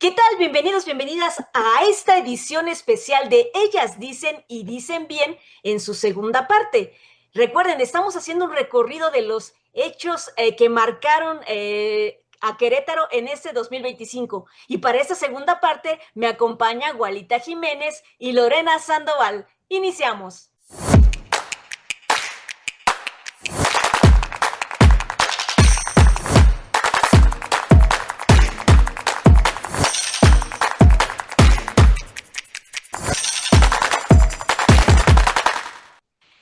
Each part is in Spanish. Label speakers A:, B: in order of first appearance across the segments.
A: ¿Qué tal? Bienvenidos, bienvenidas a esta edición especial de Ellas Dicen y Dicen Bien en su segunda parte. Recuerden, estamos haciendo un recorrido de los hechos que marcaron a Querétaro en este 2025. Y para esta segunda parte me acompaña Gualita Jiménez y Lorena Sandoval. Iniciamos.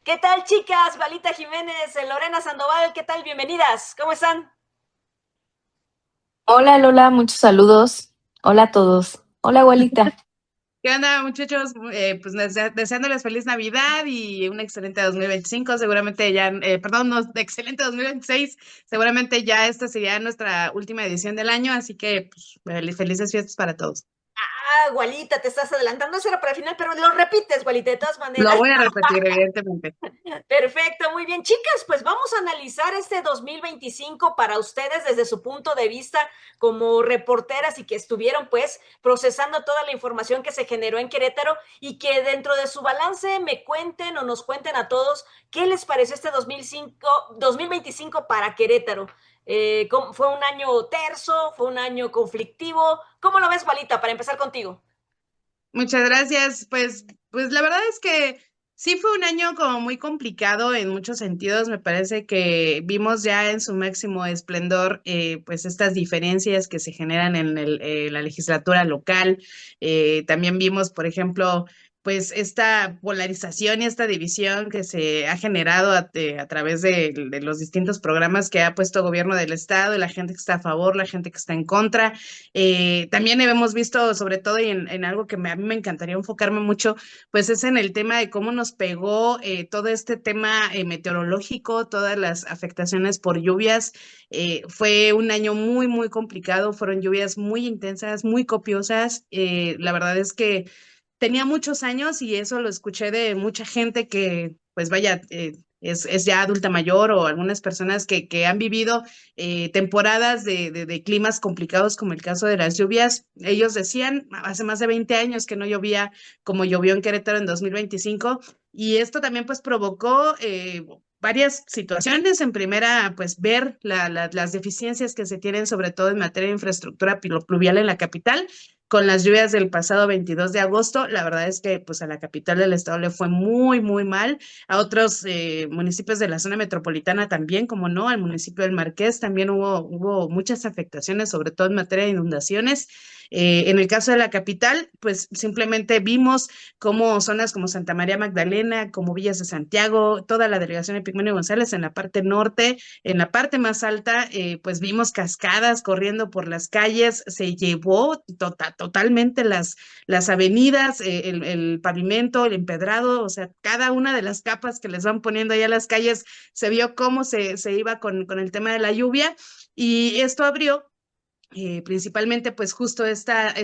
A: ¿Qué tal, chicas? Gualita Jiménez, Lorena Sandoval, ¿qué tal? Bienvenidas. ¿Cómo están?
B: Hola Lola, muchos saludos. Hola a todos. Hola abuelita.
C: ¿Qué onda, muchachos? Pues deseándoles feliz Navidad y un excelente 2025. Seguramente ya, perdón, no, excelente 2026. Seguramente ya esta sería nuestra última edición del año, así que pues, felices fiestas para todos.
A: Gualita, te estás adelantando, eso era para el final, pero lo repites, Gualita, de todas
C: Lo
A: maneras.
C: voy a repetir, evidentemente.
A: Perfecto, muy bien. Chicas, pues vamos a analizar este 2025 para ustedes desde su punto de vista como reporteras y que estuvieron pues procesando toda la información que se generó en Querétaro y que dentro de su balance me cuenten o nos cuenten a todos qué les pareció este 2025 para Querétaro. ¿Fue un año terso? ¿Fue un año conflictivo? ¿Cómo lo ves, Gualita, para empezar contigo?
C: Muchas gracias. Pues la verdad es que sí fue un año como muy complicado en muchos sentidos. Me parece que vimos ya en su máximo esplendor pues estas diferencias que se generan en la legislatura local. También vimos, por ejemplo, pues esta polarización y esta división que se ha generado a través de los distintos programas que ha puesto gobierno del estado, y la gente que está a favor, la gente que está en contra. También hemos visto, sobre todo, y en algo que a mí me encantaría enfocarme mucho, pues es en el tema de cómo nos pegó todo este tema meteorológico, todas las afectaciones por lluvias. Fue un año muy, muy complicado, fueron lluvias muy intensas, muy copiosas. La verdad es que tenía muchos años y eso lo escuché de mucha gente que, pues vaya, es ya adulta mayor o algunas personas que han vivido temporadas de climas complicados como el caso de las lluvias. Ellos decían hace más de 20 años que no llovía como llovió en Querétaro en 2025 y esto también pues provocó varias situaciones. En primera, pues ver las deficiencias que se tienen sobre todo en materia de infraestructura pluvial en la capital con las lluvias del pasado 22 de agosto. La verdad es que pues a la capital del estado le fue muy, muy mal. A otros municipios de la zona metropolitana también, como no, al municipio del Marqués también hubo muchas afectaciones, sobre todo en materia de inundaciones. En el caso de la capital, pues simplemente vimos cómo zonas como Santa María Magdalena, como Villas de Santiago, toda la delegación Epigmenio González en la parte norte, en la parte más alta, pues vimos cascadas corriendo por las calles, se llevó totalmente las avenidas, el pavimento, el empedrado, o sea, cada una de las capas que les van poniendo allá a las calles, se vio cómo se iba con el tema de la lluvia y esto abrió principalmente pues justo esta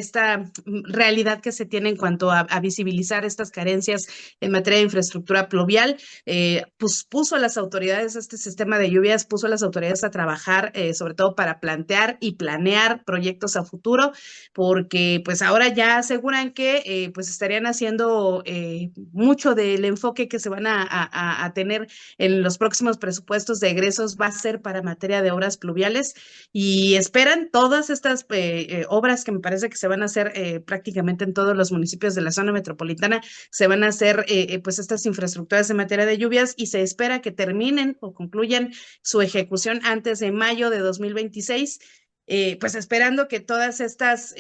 C: realidad que se tiene en cuanto a visibilizar estas carencias en materia de infraestructura pluvial. Pues puso a las autoridades, este sistema de lluvias puso a las autoridades a trabajar sobre todo para plantear y planear proyectos a futuro, porque pues ahora ya aseguran que pues estarían haciendo mucho del enfoque que se van a tener en los próximos presupuestos de egresos va a ser para materia de obras pluviales y esperan todas estas obras que me parece que se van a hacer prácticamente en todos los municipios de la zona metropolitana, se van a hacer pues estas infraestructuras en materia de lluvias y se espera que terminen o concluyan su ejecución antes de mayo de 2026, pues esperando que todas estas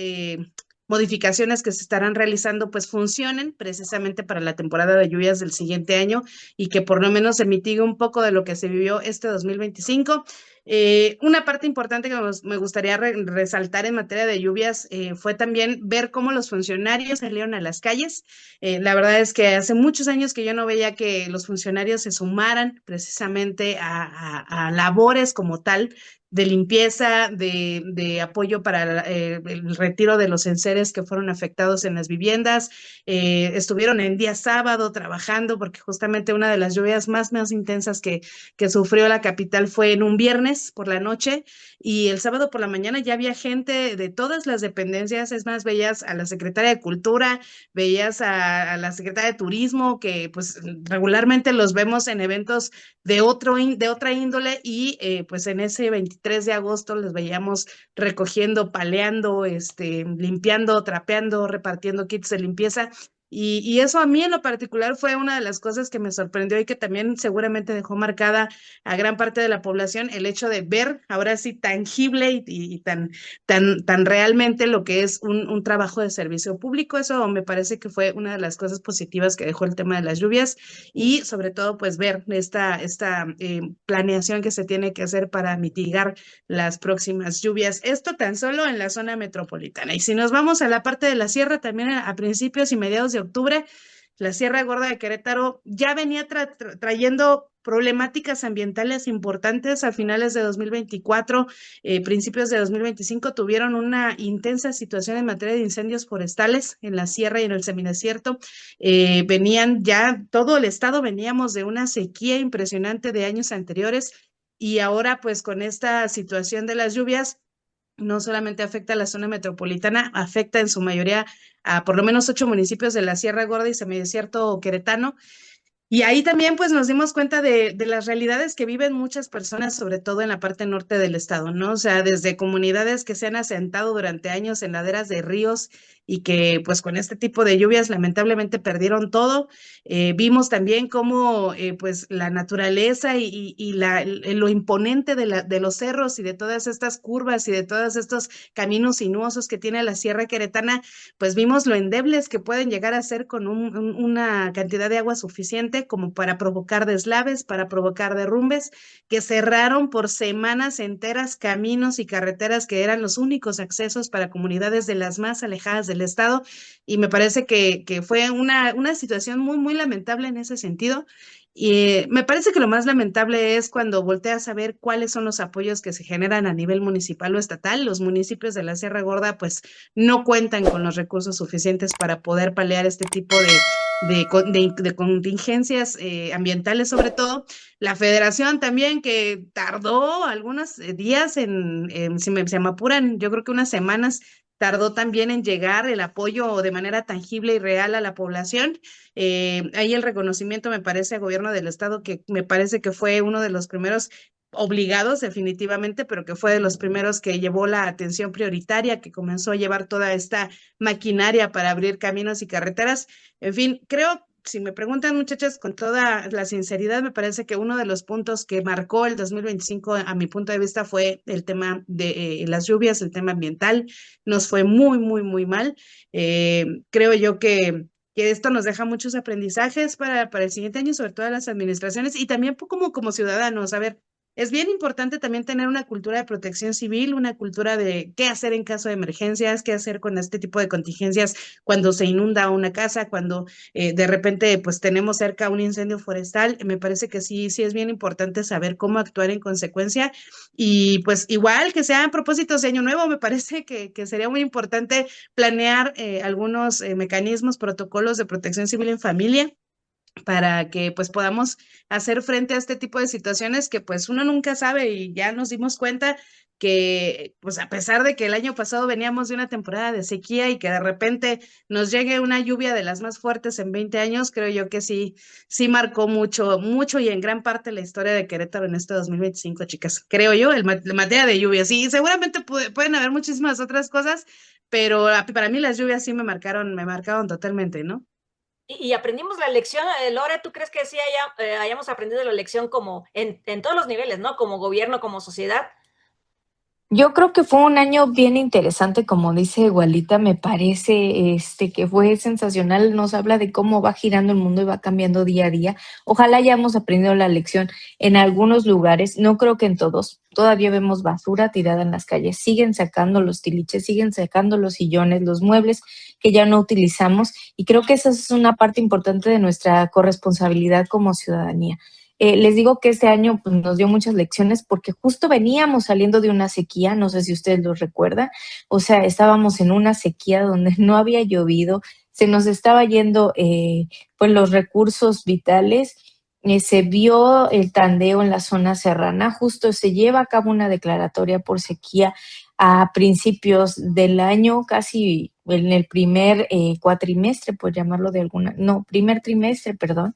C: modificaciones que se estarán realizando pues funcionen precisamente para la temporada de lluvias del siguiente año y que por lo menos se mitigue un poco de lo que se vivió este 2025. Una parte importante que me gustaría resaltar en materia de lluvias fue también ver cómo los funcionarios salieron a las calles. La verdad es que hace muchos años que yo no veía que los funcionarios se sumaran precisamente a labores como tal limpieza, de apoyo para el retiro de los enseres que fueron afectados en las viviendas. Estuvieron en día sábado trabajando porque justamente una de las lluvias más intensas que sufrió la capital fue en un viernes por la noche, y el sábado por la mañana ya había gente de todas las dependencias. Es más, veías a la secretaria de Cultura, veías a la secretaria de Turismo, que pues regularmente los vemos en eventos de otra índole, y pues en ese 23 de agosto les veíamos recogiendo, paleando, limpiando, trapeando, repartiendo kits de limpieza. Y eso a mí en lo particular fue una de las cosas que me sorprendió y que también seguramente dejó marcada a gran parte de la población, el hecho de ver ahora sí tangible y tan realmente lo que es un trabajo de servicio público. Eso me parece que fue una de las cosas positivas que dejó el tema de las lluvias, y sobre todo pues ver esta planeación que se tiene que hacer para mitigar las próximas lluvias. Esto tan solo en la zona metropolitana. Y si nos vamos a la parte de la sierra, también a principios y mediados de octubre, la Sierra Gorda de Querétaro ya venía trayendo problemáticas ambientales importantes. A finales de 2024, principios de 2025, tuvieron una intensa situación en materia de incendios forestales en la sierra y en el semidesierto. Venían ya, todo el estado veníamos de una sequía impresionante de años anteriores, y ahora pues con esta situación de las lluvias, no solamente afecta a la zona metropolitana, afecta en su mayoría a por lo menos 8 municipios de la Sierra Gorda y semidesierto queretano. Y ahí también pues nos dimos cuenta de las realidades que viven muchas personas, sobre todo en la parte norte del estado, ¿no? O sea, desde comunidades que se han asentado durante años en laderas de ríos y que pues con este tipo de lluvias lamentablemente perdieron todo. Vimos también cómo pues la naturaleza lo imponente de los cerros y de todas estas curvas y de todos estos caminos sinuosos que tiene la Sierra Queretana, pues vimos lo endebles que pueden llegar a ser con una cantidad de agua suficiente como para provocar deslaves, para provocar derrumbes, que cerraron por semanas enteras caminos y carreteras que eran los únicos accesos para comunidades de las más alejadas del estado. Y me parece que fue una situación muy lamentable en ese sentido. Y me parece que lo más lamentable es cuando volteas a ver cuáles son los apoyos que se generan a nivel municipal o estatal. Los municipios de la Sierra Gorda pues no cuentan con los recursos suficientes para poder paliar este tipo de contingencias ambientales, sobre todo. La federación también, que tardó algunos días si se me apuran, yo creo que unas semanas tardó también en llegar el apoyo de manera tangible y real a la población. Ahí el reconocimiento me parece al gobierno del estado, que me parece que fue uno de los primeros obligados definitivamente, pero que fue de los primeros que llevó la atención prioritaria, que comenzó a llevar toda esta maquinaria para abrir caminos y carreteras. En fin, creo, si me preguntan, muchachas, con toda la sinceridad, me parece que uno de los puntos que marcó el 2025, a mi punto de vista, fue el tema de las lluvias, el tema ambiental. Nos fue muy mal. Creo yo que esto nos deja muchos aprendizajes para el siguiente año, sobre todo las administraciones y también como ciudadanos. A ver, es bien importante también tener una cultura de protección civil, una cultura de qué hacer en caso de emergencias, qué hacer con este tipo de contingencias cuando se inunda una casa, cuando de repente pues tenemos cerca un incendio forestal. Me parece que sí es bien importante saber cómo actuar en consecuencia, y pues igual que sean propósitos de año nuevo, me parece que sería muy importante planear algunos mecanismos, protocolos de protección civil en familia, para que pues podamos hacer frente a este tipo de situaciones que pues uno nunca sabe. Y ya nos dimos cuenta que pues a pesar de que el año pasado veníamos de una temporada de sequía y que de repente nos llegue una lluvia de las más fuertes en 20 años, creo yo que sí marcó mucho y en gran parte la historia de Querétaro en este 2025, chicas. Creo yo, la materia de lluvias. Sí, seguramente pueden haber muchísimas otras cosas, pero para mí las lluvias sí me marcaron totalmente, ¿no?
A: Y aprendimos la lección. Lore, ¿tú crees que sí hayamos aprendido la lección como en todos los niveles, ¿no? Como gobierno, como sociedad.
B: Yo creo que fue un año bien interesante, como dice Igualita, me parece que fue sensacional, nos habla de cómo va girando el mundo y va cambiando día a día. Ojalá hayamos aprendido la lección en algunos lugares, no creo que en todos. Todavía vemos basura tirada en las calles, siguen sacando los tiliches, siguen sacando los sillones, los muebles que ya no utilizamos, y creo que esa es una parte importante de nuestra corresponsabilidad como ciudadanía. Les digo que este año pues, nos dio muchas lecciones porque justo veníamos saliendo de una sequía, no sé si ustedes lo recuerdan, o sea, estábamos en una sequía donde no había llovido, se nos estaba yendo pues los recursos vitales, se vio el tandeo en la zona serrana, justo se lleva a cabo una declaratoria por sequía a principios del año, casi en el primer cuatrimestre, por llamarlo de alguna, no, primer trimestre, perdón,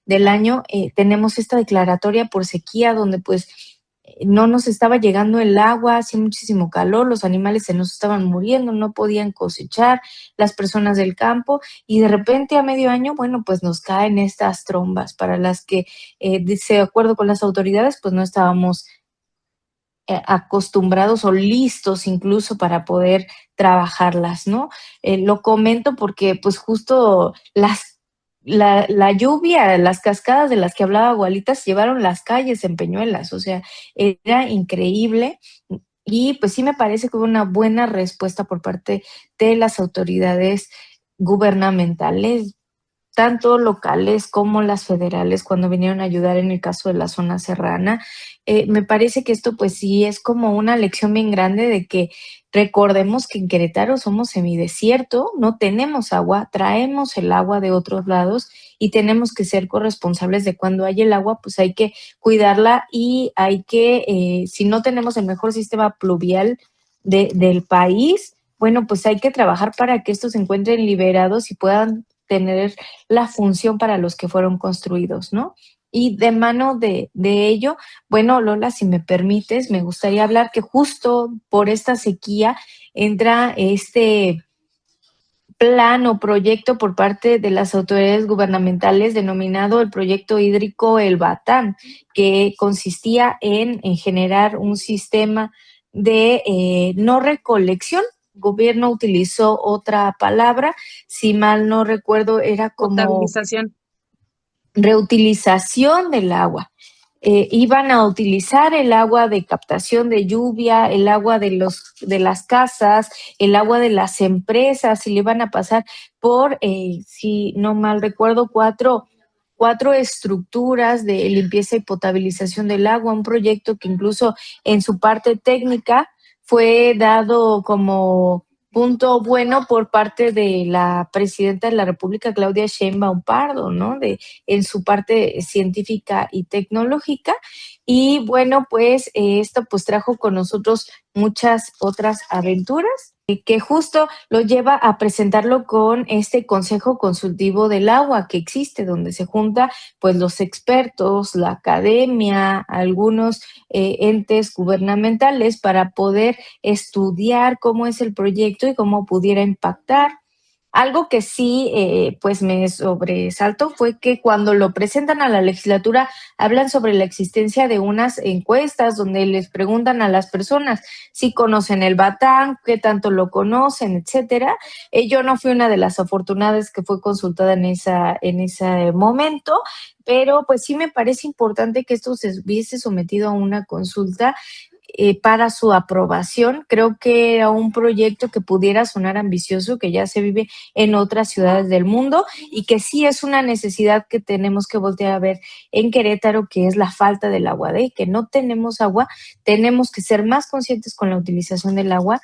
B: del año, tenemos esta declaratoria por sequía donde pues no nos estaba llegando el agua, hacía muchísimo calor, los animales se nos estaban muriendo, no podían cosechar, las personas del campo, y de repente a medio año, bueno, pues nos caen estas trombas para las que, de acuerdo con las autoridades, pues no estábamos acostumbrados o listos incluso para poder trabajarlas, ¿no? Lo comento porque pues justo la lluvia, las cascadas de las que hablaba Gualitas llevaron las calles en Peñuelas, o sea, era increíble y pues sí me parece que hubo una buena respuesta por parte de las autoridades gubernamentales, tanto locales como las federales, cuando vinieron a ayudar en el caso de la zona serrana. Me parece que esto pues sí es como una lección bien grande de que recordemos que en Querétaro somos semidesierto, no tenemos agua, traemos el agua de otros lados y tenemos que ser corresponsables de cuando hay el agua, pues hay que cuidarla y hay que, si no tenemos el mejor sistema pluvial del país, bueno, pues hay que trabajar para que estos se encuentren liberados y puedan tener la función para los que fueron construidos, ¿no? Y de mano de ello, bueno, Lola, si me permites, me gustaría hablar que justo por esta sequía entra este plan o proyecto por parte de las autoridades gubernamentales denominado el proyecto hídrico El Batán, que consistía en generar un sistema de no recolección. El gobierno utilizó otra palabra, si mal no recuerdo, era como
C: Potabilización.
B: reutilización del agua. Iban a utilizar el agua de captación de lluvia, el agua de las casas, el agua de las empresas, y le iban a pasar por, si no mal recuerdo, cuatro estructuras de limpieza y potabilización del agua, un proyecto que incluso en su parte técnica fue dado como punto bueno por parte de la presidenta de la República, Claudia Sheinbaum Pardo, ¿no? En su parte científica y tecnológica. Y bueno, pues esto pues trajo con nosotros muchas otras aventuras que justo lo lleva a presentarlo con este Consejo Consultivo del Agua que existe, donde se junta pues los expertos, la academia, algunos entes gubernamentales para poder estudiar cómo es el proyecto y cómo pudiera impactar. Algo que sí, pues me sobresaltó fue que cuando lo presentan a la legislatura hablan sobre la existencia de unas encuestas donde les preguntan a las personas si conocen el Batán, qué tanto lo conocen, etcétera. Yo no fui una de las afortunadas que fue consultada en ese momento, pero pues sí me parece importante que esto se hubiese sometido a una consulta para su aprobación. Creo que era un proyecto que pudiera sonar ambicioso, que ya se vive en otras ciudades del mundo y que sí es una necesidad que tenemos que voltear a ver en Querétaro, que es la falta del agua, de que no tenemos agua, tenemos que ser más conscientes con la utilización del agua,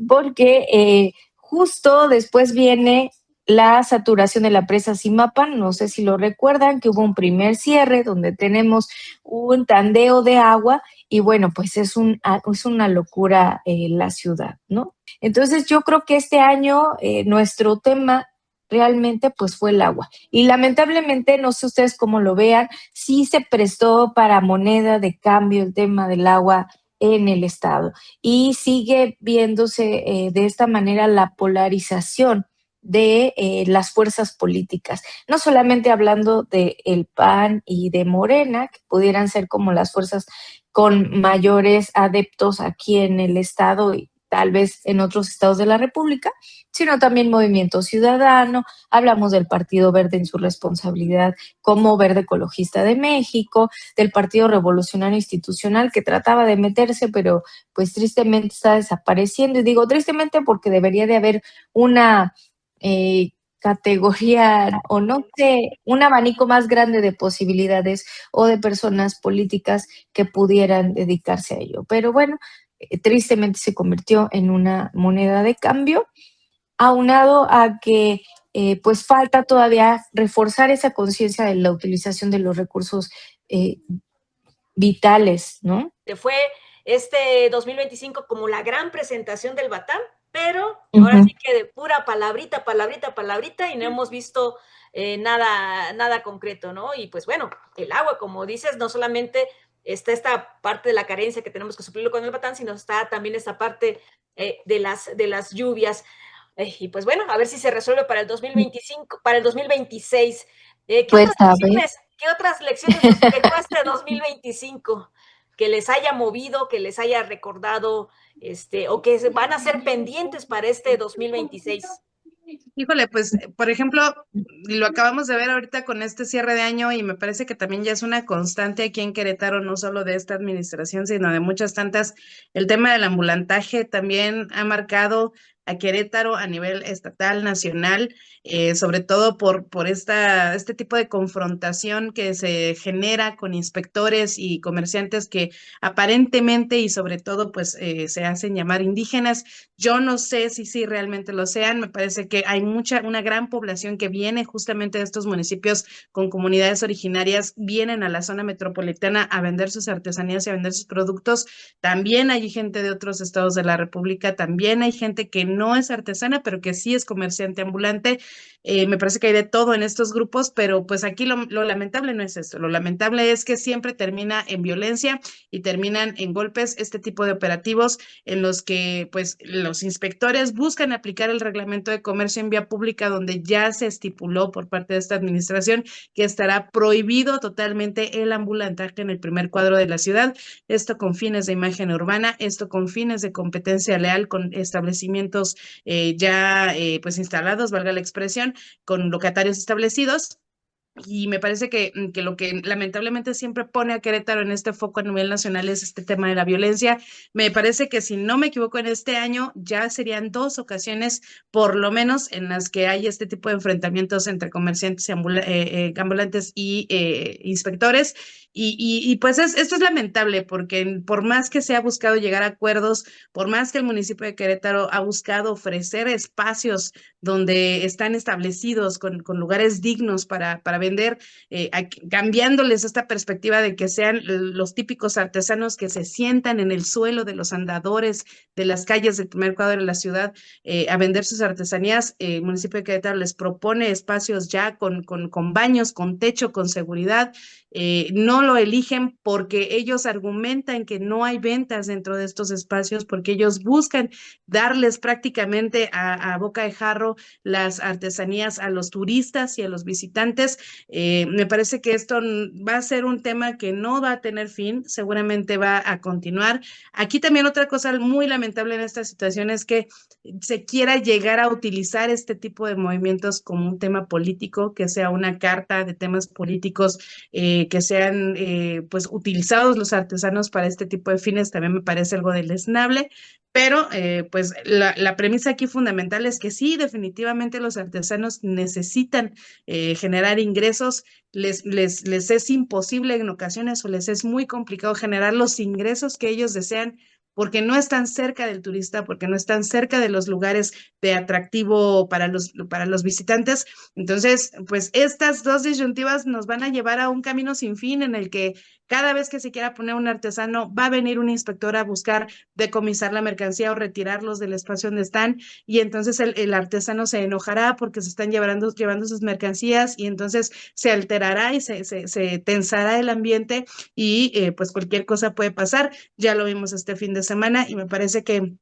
B: porque justo después viene la saturación de la presa Zimapan, no sé si lo recuerdan, que hubo un primer cierre donde tenemos un tandeo de agua y bueno, pues es una locura la ciudad, ¿no? Entonces yo creo que este año nuestro tema realmente pues fue el agua. Y lamentablemente, no sé ustedes cómo lo vean, sí se prestó para moneda de cambio el tema del agua en el estado y sigue viéndose de esta manera la polarización de las fuerzas políticas, no solamente hablando de el PAN y de Morena, que pudieran ser como las fuerzas con mayores adeptos aquí en el estado y tal vez en otros estados de la República, sino también Movimiento Ciudadano, hablamos del Partido Verde en su responsabilidad como Verde Ecologista de México, del Partido Revolucionario Institucional que trataba de meterse, pero pues tristemente está desapareciendo, y digo tristemente porque debería de haber una categoría o no sé, un abanico más grande de posibilidades o de personas políticas que pudieran dedicarse a ello. Pero bueno, tristemente se convirtió en una moneda de cambio, aunado a que pues falta todavía reforzar esa conciencia de la utilización de los recursos eh, vitales, ¿no?
A: Que fue este 2025 como la gran presentación del Batam, pero ahora
B: Ujú.
A: sí que de pura palabrita, palabrita, palabrita, y no hemos visto nada concreto, ¿no? Y pues bueno, el agua, como dices, no solamente está esta parte de la carencia que tenemos que suplirlo con el Batam, sino está también esta parte de las lluvias. Y pues bueno, a ver si se resuelve para el 2025, para el 2026. ¿Qué
B: Pues
A: otras
B: a ver.
A: lecciones, qué otras lecciones nos dejó este 2025 que les haya movido, que les haya recordado, o que van a ser pendientes para este 2026?
C: Híjole, pues, por ejemplo, lo acabamos de ver ahorita con este cierre de año y me parece que también ya es una constante aquí en Querétaro, no solo de esta administración, sino de muchas tantas. El tema del ambulantaje también ha marcado a Querétaro a nivel estatal, nacional, sobre todo por este tipo de confrontación que se genera con inspectores y comerciantes que aparentemente y sobre todo pues se hacen llamar indígenas. Yo no sé si sí realmente lo sean, me parece que hay una gran población que viene justamente de estos municipios con comunidades originarias, vienen a la zona metropolitana a vender sus artesanías y a vender sus productos. También hay gente de otros estados de la República, también hay gente que no es artesana, pero que sí es comerciante ambulante. Me parece que hay de todo en estos grupos, pero pues aquí lo lamentable no es esto, lo lamentable es que siempre termina en violencia y terminan en golpes este tipo de operativos en los que pues los inspectores buscan aplicar el reglamento de comercio en vía pública donde ya se estipuló por parte de esta administración que estará prohibido totalmente el ambulantaje en el primer cuadro de la ciudad, esto con fines de imagen urbana, esto con fines de competencia leal con establecimientos ya pues instalados, valga la expresión, con locatarios establecidos. Y me parece que lo que lamentablemente siempre pone a Querétaro en este foco a nivel nacional es este tema de la violencia. Me parece que si no me equivoco en este año ya serían 2 ocasiones por lo menos en las que hay este tipo de enfrentamientos entre comerciantes y ambulantes y inspectores. Pues esto es lamentable porque por más que se ha buscado llegar a acuerdos, por más que el municipio de Querétaro ha buscado ofrecer espacios donde están establecidos con lugares dignos para vender, cambiándoles esta perspectiva de que sean los típicos artesanos que se sientan en el suelo de los andadores de las calles del primer cuadro de la ciudad a vender sus artesanías. El municipio de Querétaro les propone espacios ya con baños, con techo, con seguridad. No lo eligen porque ellos argumentan que no hay ventas dentro de estos espacios, porque ellos buscan darles prácticamente a boca de jarro las artesanías a los turistas y a los visitantes. Me parece que esto va a ser un tema que no va a tener fin, seguramente va a continuar. Aquí también otra cosa muy lamentable en esta situación es que se quiera llegar a utilizar este tipo de movimientos como un tema político, que sea una carta de temas políticos, que sean pues utilizados los artesanos para este tipo de fines, también me parece algo deleznable. Pero pues la premisa aquí fundamental es que sí, definitivamente los artesanos necesitan generar ingresos, les es imposible en ocasiones o les es muy complicado generar los ingresos que ellos desean porque no están cerca del turista, porque no están cerca de los lugares de atractivo para los visitantes. Entonces, pues estas dos disyuntivas nos van a llevar a un camino sin fin en el que cada vez que se quiera poner un artesano, va a venir un inspector a buscar decomisar la mercancía o retirarlos del espacio donde están, y entonces el artesano se enojará porque se están llevando sus mercancías y entonces se alterará y se tensará el ambiente y pues cualquier cosa puede pasar. Ya lo vimos este fin de semana y me parece que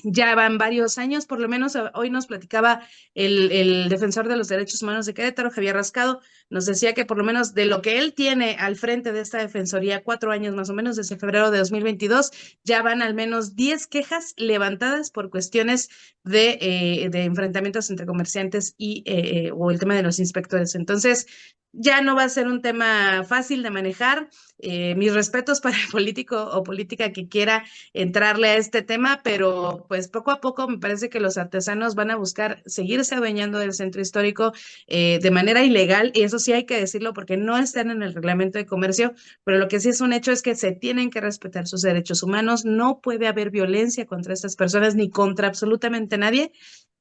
C: ya van varios años, por lo menos hoy nos platicaba el defensor de los derechos humanos de Querétaro, Javier Rascado, nos decía que por lo menos de lo que él tiene al frente de esta defensoría, 4 años más o menos, desde febrero de 2022, ya van al menos 10 quejas levantadas por cuestiones de enfrentamientos entre comerciantes o el tema de los inspectores. Entonces, ya no va a ser un tema fácil de manejar. mis respetos para el político o política que quiera entrarle a este tema, pero pues poco a poco me parece que los artesanos van a buscar seguirse adueñando del centro histórico de manera ilegal, y eso sí hay que decirlo porque no están en el reglamento de comercio, pero lo que sí es un hecho es que se tienen que respetar sus derechos humanos, no puede haber violencia contra estas personas ni contra absolutamente nadie.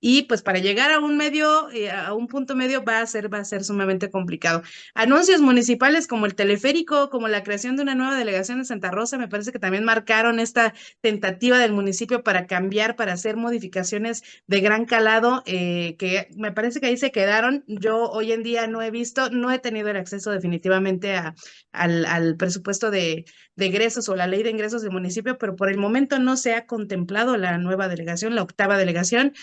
C: Y pues para llegar a un medio, a un punto medio va a ser sumamente complicado. Anuncios municipales como el teleférico, como la creación de una nueva delegación en Santa Rosa, me parece que también marcaron esta tentativa del municipio para cambiar, para hacer modificaciones de gran calado, que me parece que ahí se quedaron. Yo hoy en día no he visto, no he tenido el acceso definitivamente al presupuesto de egresos o la ley de ingresos del municipio, pero por el momento no se ha contemplado la nueva delegación, la octava delegación.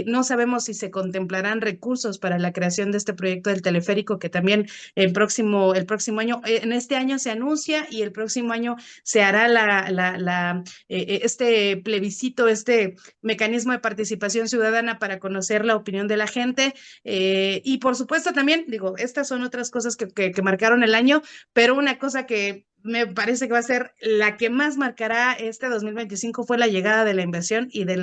C: No sabemos si se contemplarán recursos para la creación de este proyecto del teleférico, que también el próximo año, en este año se anuncia y el próximo año se hará este plebiscito, este mecanismo de participación ciudadana para conocer la opinión de la gente. Y por supuesto también, digo, estas son otras cosas que marcaron el año, pero una cosa que me parece que va a ser la que más marcará este 2025 fue la llegada de la inversión y de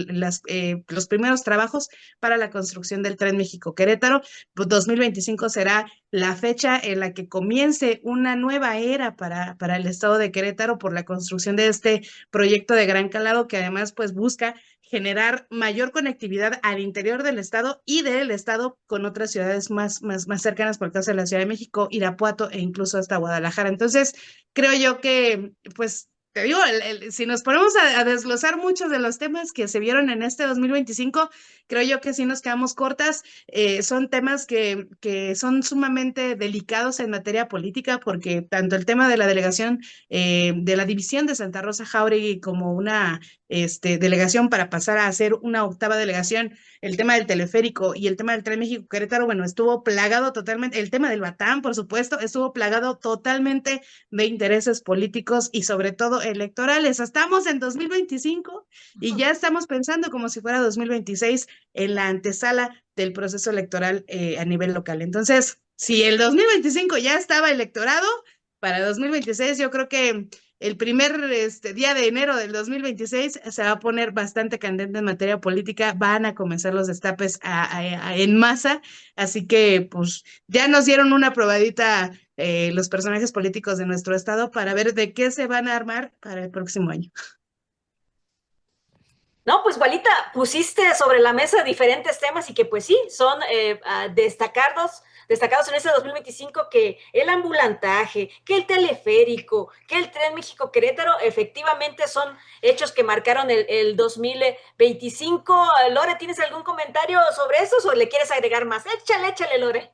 C: los primeros trabajos para la construcción del Tren México-Querétaro. 2025 será la fecha en la que comience una nueva era para el estado de Querétaro por la construcción de este proyecto de gran calado que además pues busca generar mayor conectividad al interior del estado y del estado con otras ciudades más cercanas, por el caso de la Ciudad de México, Irapuato e incluso hasta Guadalajara. Entonces, creo yo que, pues, te digo, si nos ponemos a desglosar muchos de los temas que se vieron en este 2025, creo yo que sí nos quedamos cortas. Son temas que son sumamente delicados en materia política, porque tanto el tema de la delegación, de la división de Santa Rosa Jáuregui como una delegación para pasar a hacer una octava delegación, el tema del teleférico y el tema del Tren México Querétaro, bueno, estuvo plagado totalmente, el tema del Batán, por supuesto, estuvo plagado totalmente de intereses políticos y sobre todo electorales. Estamos en 2025 y ya estamos pensando como si fuera 2026 en la antesala del proceso electoral a nivel local. Entonces, si el 2025 ya estaba electorado, para 2026 yo creo que el primer día de enero del 2026 se va a poner bastante candente en materia política, van a comenzar los destapes en masa, así que pues ya nos dieron una probadita los personajes políticos de nuestro estado para ver de qué se van a armar para el próximo año.
A: No, pues Gualita, pusiste sobre la mesa diferentes temas y que pues sí, son destacados en este 2025, que el ambulantaje, que el teleférico, que el Tren México-Querétaro, efectivamente son hechos que marcaron el 2025. Lore, ¿tienes algún comentario sobre eso o le quieres agregar más? Échale, Lore.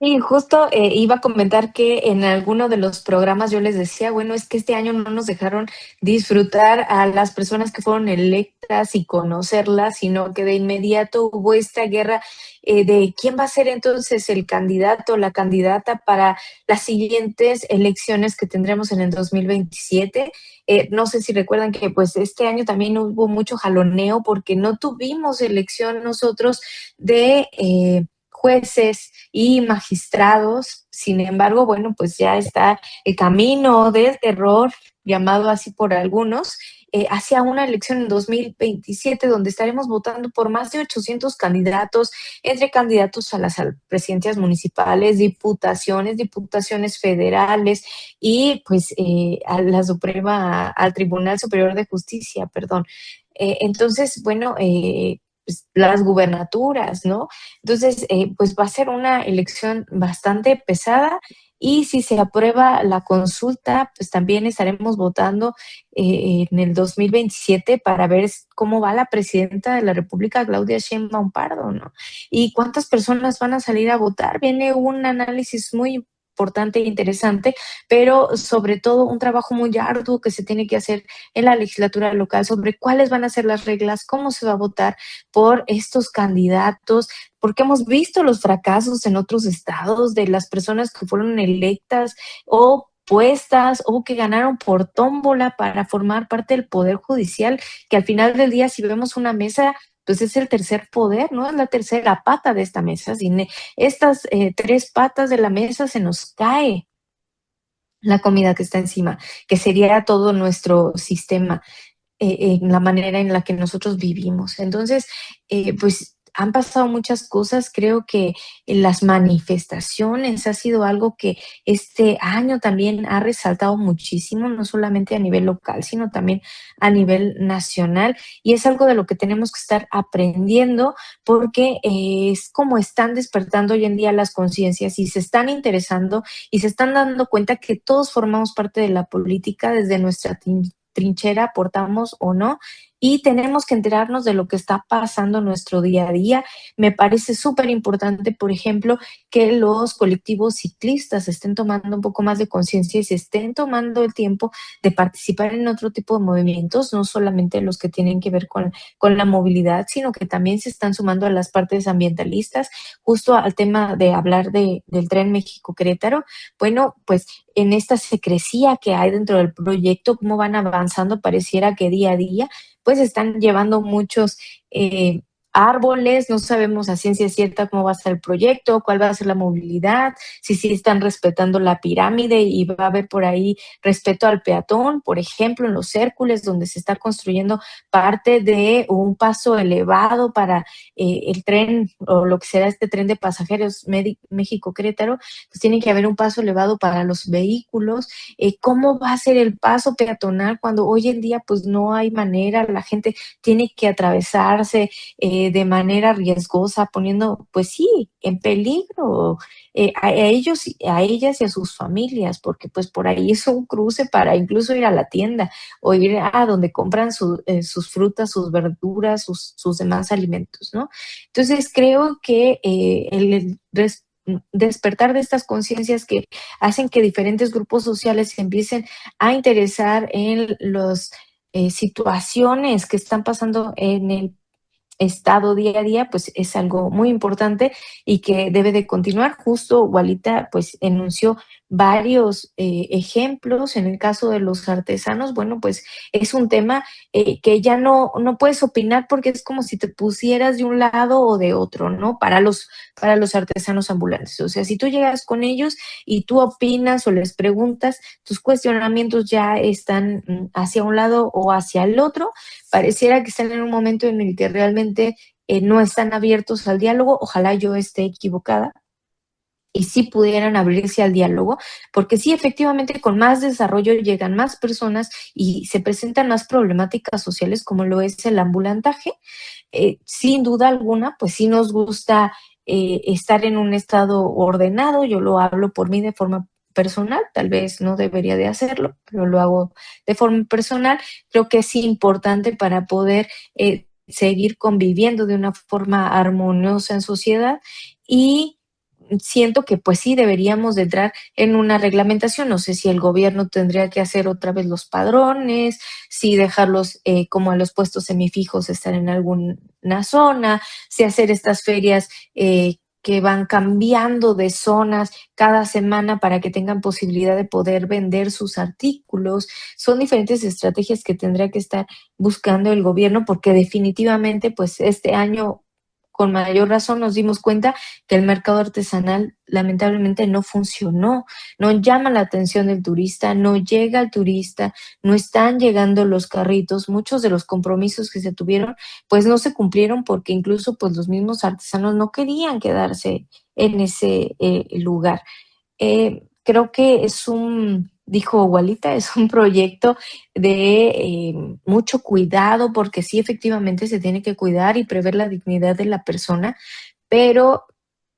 B: Sí, justo iba a comentar que en alguno de los programas yo les decía, bueno, es que este año no nos dejaron disfrutar a las personas que fueron electas y conocerlas, sino que de inmediato hubo esta guerra de quién va a ser entonces el candidato o la candidata para las siguientes elecciones que tendremos en el 2027. No sé si recuerdan que pues este año también hubo mucho jaloneo porque no tuvimos elección nosotros de jueces y magistrados. Sin embargo, bueno, pues ya está el camino del terror, llamado así por algunos, hacia una elección en 2027 donde estaremos votando por más de 800 candidatos, entre candidatos a las presidencias municipales, diputaciones federales y pues a la Suprema, al Tribunal Superior de Justicia, perdón. Entonces, bueno, pues, las gubernaturas, ¿no? Entonces, pues va a ser una elección bastante pesada y si se aprueba la consulta, pues también estaremos votando en el 2027 para ver cómo va la presidenta de la República, Claudia Sheinbaum Pardo, ¿no? Y cuántas personas van a salir a votar. Viene un análisis muy importante e interesante, pero sobre todo un trabajo muy arduo que se tiene que hacer en la legislatura local sobre cuáles van a ser las reglas, cómo se va a votar por estos candidatos, porque hemos visto los fracasos en otros estados de las personas que fueron electas o puestas o que ganaron por tómbola para formar parte del Poder Judicial, que al final del día, si vemos una mesa, pues es el tercer poder, ¿no? Es la tercera pata de esta mesa. Sin estas tres patas de la mesa se nos cae. la comida que está encima, que sería todo nuestro sistema, la manera en la que nosotros vivimos. Entonces, pues han pasado muchas cosas. Creo que las manifestaciones ha sido algo que este año también ha resaltado muchísimo, no solamente a nivel local, sino también a nivel nacional. Y es algo de lo que tenemos que estar aprendiendo porque es como están despertando hoy en día las conciencias y se están interesando y se están dando cuenta que todos formamos parte de la política desde nuestra trinchera, aportamos o no, y tenemos que enterarnos de lo que está pasando en nuestro día a día. Me parece súper importante, por ejemplo, que los colectivos ciclistas estén tomando un poco más de conciencia y se estén tomando el tiempo de participar en otro tipo de movimientos, no solamente los que tienen que ver con la movilidad, sino que también se están sumando a las partes ambientalistas, justo al tema de hablar del tren México-Querétaro. Bueno, pues en esta secrecía que hay dentro del proyecto, cómo van avanzando, pareciera que día a día, pues están llevando muchos árboles, no sabemos a ciencia cierta cómo va a ser el proyecto, cuál va a ser la movilidad, si sí están respetando la pirámide y va a haber por ahí respeto al peatón, por ejemplo, en los Hércules, donde se está construyendo parte de un paso elevado para el tren o lo que será este tren de pasajeros México-Querétaro, pues tiene que haber un paso elevado para los vehículos. ¿Cómo va a ser el paso peatonal cuando hoy en día pues no hay manera, la gente tiene que atravesarse de manera riesgosa, poniendo pues sí, en peligro a ellos, a ellas y a sus familias, porque pues por ahí es un cruce para incluso ir a la tienda o ir a donde compran sus frutas, sus verduras, sus demás alimentos, ¿no? Entonces creo que el despertar de estas conciencias que hacen que diferentes grupos sociales se empiecen a interesar en las situaciones que están pasando en el estado día a día, pues es algo muy importante y que debe de continuar. Justo Walita pues enunció varios ejemplos. En el caso de los artesanos, bueno, pues es un tema que ya no puedes opinar porque es como si te pusieras de un lado o de otro, ¿no? Para los artesanos ambulantes. O sea, si tú llegas con ellos y tú opinas o les preguntas, tus cuestionamientos ya están hacia un lado o hacia el otro. Pareciera que están en un momento en el que realmente no están abiertos al diálogo. Ojalá yo esté equivocada y sí pudieran abrirse al diálogo, porque sí, efectivamente, con más desarrollo llegan más personas y se presentan más problemáticas sociales como lo es el ambulantaje. Sin duda alguna, pues sí nos gusta estar en un estado ordenado. Yo lo hablo por mí de forma personal, tal vez no debería de hacerlo, pero lo hago de forma personal. Creo que es importante para poder seguir conviviendo de una forma armoniosa en sociedad y siento que pues sí deberíamos de entrar en una reglamentación. No sé si el gobierno tendría que hacer otra vez los padrones, si dejarlos como a los puestos semifijos estar en alguna zona, si hacer estas ferias que van cambiando de zonas cada semana para que tengan posibilidad de poder vender sus artículos. Son diferentes estrategias que tendría que estar buscando el gobierno porque definitivamente pues este año con mayor razón nos dimos cuenta que el mercado artesanal lamentablemente no funcionó, no llama la atención del turista, no llega al turista, no están llegando los carritos, muchos de los compromisos que se tuvieron pues no se cumplieron porque incluso pues los mismos artesanos no querían quedarse en ese lugar. Creo que dijo Walita, es un proyecto de mucho cuidado, porque sí, efectivamente se tiene que cuidar y prever la dignidad de la persona, pero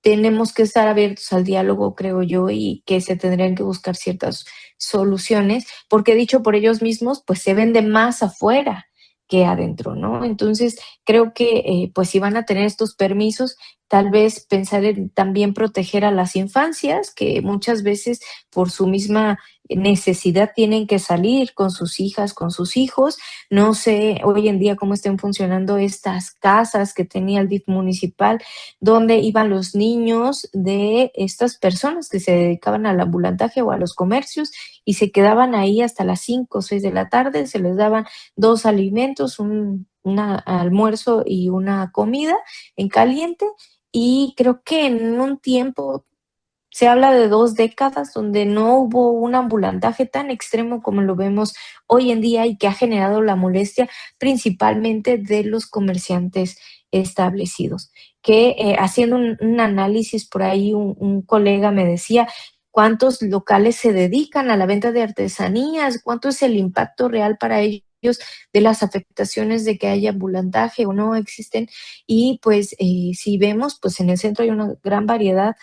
B: tenemos que estar abiertos al diálogo, creo yo, y que se tendrían que buscar ciertas soluciones, porque dicho por ellos mismos, pues se vende más afuera que adentro, ¿no? Entonces, creo que pues si van a tener estos permisos, tal vez pensar en también proteger a las infancias, que muchas veces por su misma necesidad tienen que salir con sus hijas, con sus hijos. No sé hoy en día cómo estén funcionando estas casas que tenía el DIF municipal, donde iban los niños de estas personas que se dedicaban al ambulantaje o a los comercios y se quedaban ahí hasta las 5 o 6 de la tarde, se les daban dos alimentos, un almuerzo y una comida en caliente, y creo que en un tiempo se habla de 2 décadas donde no hubo un ambulantaje tan extremo como lo vemos hoy en día y que ha generado la molestia principalmente de los comerciantes establecidos. Que haciendo un análisis por ahí, un colega me decía cuántos locales se dedican a la venta de artesanías, cuánto es el impacto real para ellos de las afectaciones de que haya ambulantaje o no existen. Y pues si vemos, pues en el centro hay una gran variedad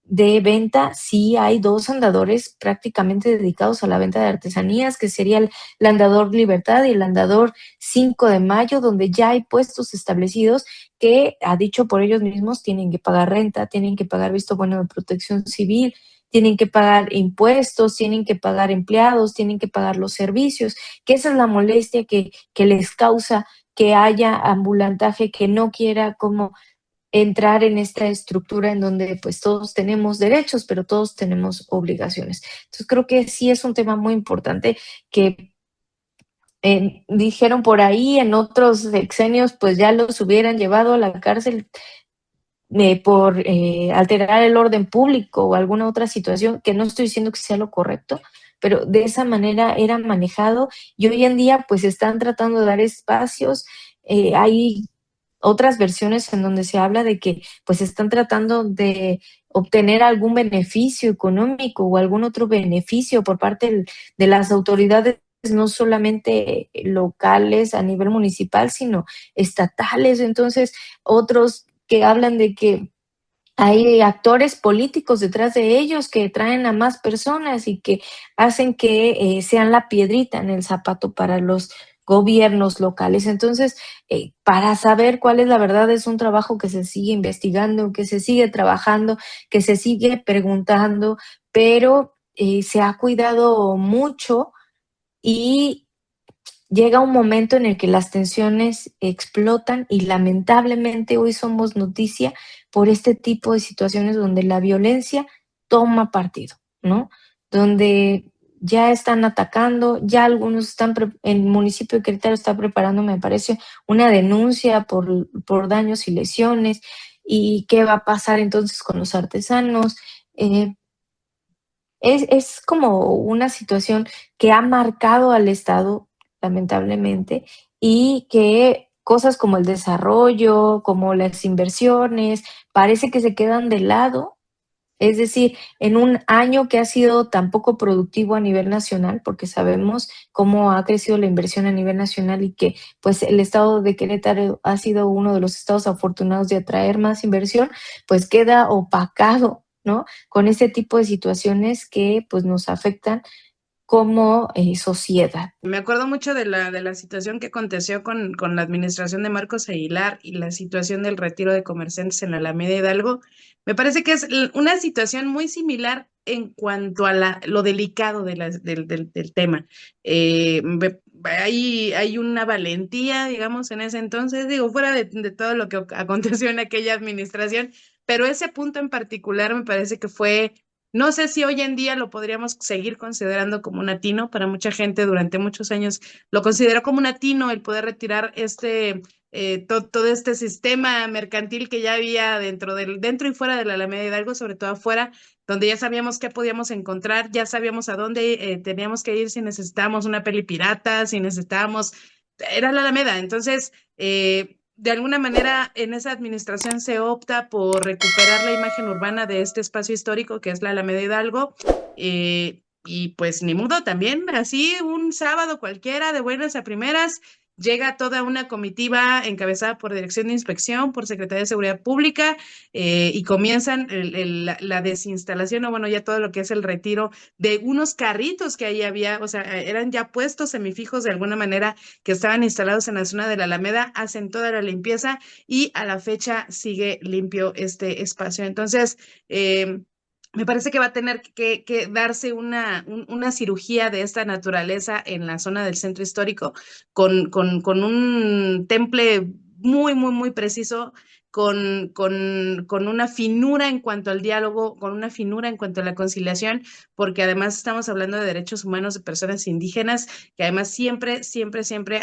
B: de venta. Sí hay 2 andadores prácticamente dedicados a la venta de artesanías, que sería el andador Libertad y el andador 5 de Mayo, donde ya hay puestos establecidos que, ha dicho por ellos mismos, tienen que pagar renta, tienen que pagar visto bueno de protección civil, tienen que pagar impuestos, tienen que pagar empleados, tienen que pagar los servicios, que esa es la molestia que les causa que haya ambulantaje, que no quiera como entrar en esta estructura en donde pues todos tenemos derechos, pero todos tenemos obligaciones. Entonces creo que sí es un tema muy importante que dijeron por ahí en otros sexenios, pues ya los hubieran llevado a la cárcel por alterar el orden público o alguna otra situación, que no estoy diciendo que sea lo correcto, pero de esa manera era manejado y hoy en día pues están tratando de dar espacios. Hay otras versiones en donde se habla de que pues están tratando de obtener algún beneficio económico o algún otro beneficio por parte de las autoridades, no solamente locales a nivel municipal, sino estatales. Entonces, otros que hablan de que hay actores políticos detrás de ellos que traen a más personas y que hacen que sean la piedrita en el zapato para los gobiernos locales. Entonces, para saber cuál es la verdad es un trabajo que se sigue investigando, que se sigue trabajando, que se sigue preguntando, pero se ha cuidado mucho y llega un momento en el que las tensiones explotan y lamentablemente hoy somos noticia por este tipo de situaciones donde la violencia toma partido, ¿no? Donde ya están atacando, ya algunos están, el municipio de Querétaro está preparando, me parece, una denuncia por daños y lesiones. ¿Y qué va a pasar entonces con los artesanos? Eh, es como una situación que ha marcado al Estado, lamentablemente, y que cosas como el desarrollo, como las inversiones, parece que se quedan de lado. Es decir, en un año que ha sido tan poco productivo a nivel nacional, porque sabemos cómo ha crecido la inversión a nivel nacional y que pues el estado de Querétaro ha sido uno de los estados afortunados de atraer más inversión, pues queda opacado, ¿no? Con este tipo de situaciones que pues nos afectan como sociedad.
C: Me acuerdo mucho de la situación que aconteció con la administración de Marcos Aguilar y la situación del retiro de comerciantes en la Alameda Hidalgo. Me parece que es una situación muy similar en cuanto a lo delicado del tema. Hay una valentía, digamos, en ese entonces, digo, fuera de todo lo que aconteció en aquella administración, pero ese punto en particular me parece que fue. No sé si hoy en día lo podríamos seguir considerando como un atino. Para mucha gente durante muchos años lo consideró como un atino el poder retirar todo este sistema mercantil que ya había dentro y fuera de la Alameda Hidalgo, sobre todo afuera, donde ya sabíamos qué podíamos encontrar, ya sabíamos a dónde teníamos que ir si necesitábamos una peli pirata, si necesitábamos, era la Alameda. Entonces, de alguna manera en esa administración se opta por recuperar la imagen urbana de este espacio histórico que es la Alameda Hidalgo. Y pues ni modo, también así un sábado cualquiera de buenas a primeras llega toda una comitiva encabezada por Dirección de Inspección, por Secretaría de Seguridad Pública, y comienzan la desinstalación, o bueno, ya todo lo que es el retiro de unos carritos que ahí había, o sea, eran ya puestos semifijos de alguna manera que estaban instalados en la zona de la Alameda, hacen toda la limpieza y a la fecha sigue limpio este espacio. Entonces, me parece que va a tener que darse una cirugía de esta naturaleza en la zona del centro histórico con un temple muy, muy, muy preciso con una finura en cuanto al diálogo, con una finura en cuanto a la conciliación, porque además estamos hablando de derechos humanos de personas indígenas, que además siempre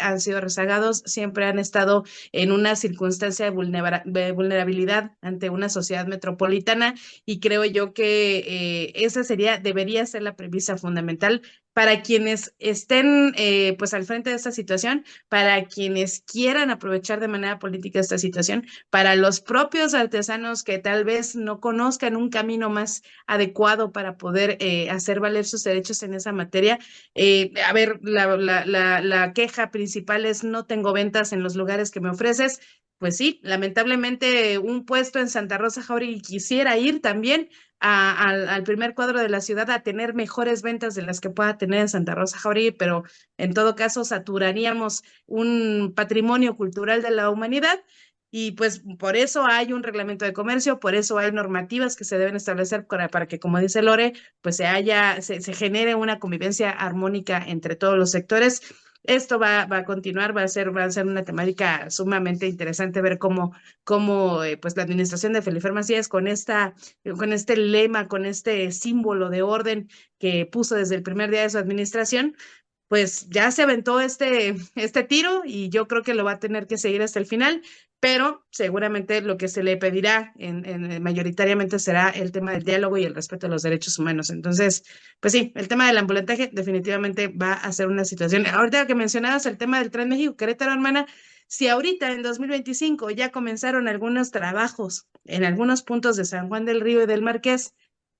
C: han sido rezagados, siempre han estado en una circunstancia de vulnerabilidad ante una sociedad metropolitana, y creo yo que esa debería ser la premisa fundamental para quienes estén pues al frente de esta situación, para quienes quieran aprovechar de manera política esta situación, para los propios artesanos que tal vez no conozcan un camino más adecuado para poder hacer valer sus derechos en esa materia. A ver, la queja principal es: no tengo ventas en los lugares que me ofreces. Pues sí, lamentablemente un puesto en Santa Rosa Jauregui quisiera ir también al primer cuadro de la ciudad a tener mejores ventas de las que pueda tener en Santa Rosa Jauregui, pero en todo caso saturaríamos un patrimonio cultural de la humanidad. Y pues por eso hay un reglamento de comercio, por eso hay normativas que se deben establecer para que, como dice Lore, pues se genere una convivencia armónica entre todos los sectores. Esto va a continuar, va a ser una temática sumamente interesante ver cómo pues la administración de Felifer Macías con este lema, con este símbolo de orden que puso desde el primer día de su administración, pues ya se aventó este tiro, y yo creo que lo va a tener que seguir hasta el final, pero seguramente lo que se le pedirá mayoritariamente será el tema del diálogo y el respeto a los derechos humanos. Entonces, pues sí, el tema del ambulantaje definitivamente va a ser una situación. Ahorita que mencionabas el tema del Tren México-Querétaro, hermana, si ahorita en 2025 ya comenzaron algunos trabajos en algunos puntos de San Juan del Río y del Marqués,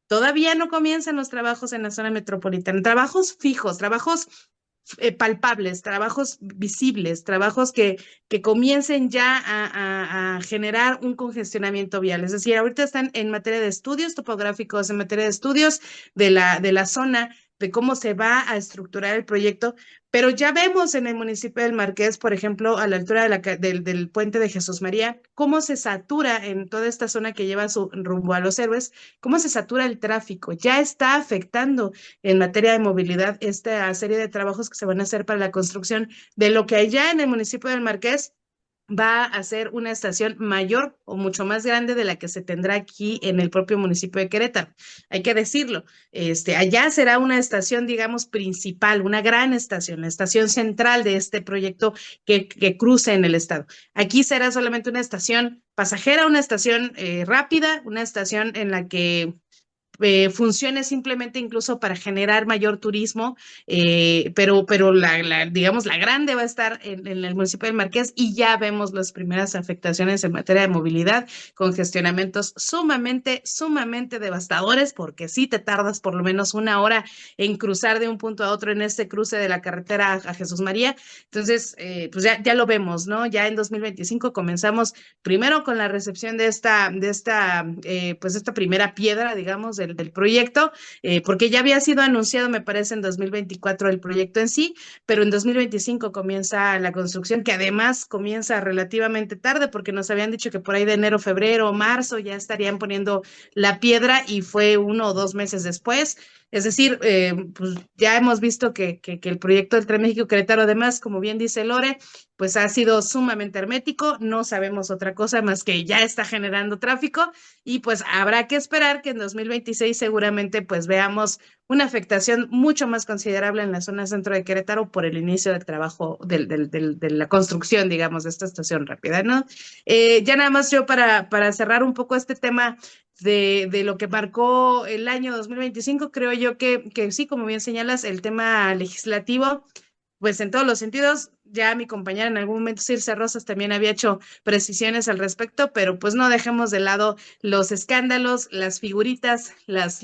C: todavía no comienzan los trabajos en la zona metropolitana, trabajos fijos, trabajos palpables, trabajos visibles, trabajos que comiencen ya a generar un congestionamiento vial. Es decir, ahorita están en materia de estudios topográficos, en materia de estudios de la zona, de cómo se va a estructurar el proyecto, pero ya vemos en el municipio del Marqués, por ejemplo, a la altura del puente de Jesús María, cómo se satura en toda esta zona que lleva su rumbo a Los Héroes, cómo se satura el tráfico. Ya está afectando en materia de movilidad esta serie de trabajos que se van a hacer para la construcción de lo que allá en el municipio del Marqués va a ser una estación mayor o mucho más grande de la que se tendrá aquí en el propio municipio de Querétaro. Hay que decirlo, allá será una estación, digamos, principal, una gran estación, la estación central de este proyecto que cruce en el estado. Aquí será solamente una estación pasajera, una estación rápida, una estación en la que funcione simplemente incluso para generar mayor turismo, pero digamos, la grande va a estar en el municipio del Marqués, y ya vemos las primeras afectaciones en materia de movilidad, con gestionamientos sumamente devastadores, porque sí te tardas por lo menos una hora en cruzar de un punto a otro en este cruce de la carretera a Jesús María. Entonces, pues ya lo vemos, ¿no? Ya en 2025 comenzamos primero con la recepción de esta primera piedra, digamos, del proyecto, porque ya había sido anunciado, me parece, en 2024 el proyecto en sí, pero en 2025 comienza la construcción, que además comienza relativamente tarde, porque nos habían dicho que por ahí de enero, febrero, marzo ya estarían poniendo la piedra, y fue 1 o 2 meses después. Es decir, pues ya hemos visto que el proyecto del Tren México-Querétaro, además, como bien dice Lore, pues ha sido sumamente hermético. No sabemos otra cosa más que ya está generando tráfico, y pues habrá que esperar que en 2026 seguramente pues veamos una afectación mucho más considerable en la zona centro de Querétaro por el inicio del trabajo de la construcción, digamos, de esta estación rápida, ¿no? Ya nada más yo para cerrar un poco este tema de lo que marcó el año 2025, creo yo que sí, como bien señalas, el tema legislativo, pues en todos los sentidos. Ya mi compañera en algún momento, Circe Rosas, también había hecho precisiones al respecto, pero pues no dejemos de lado los escándalos, las figuritas, las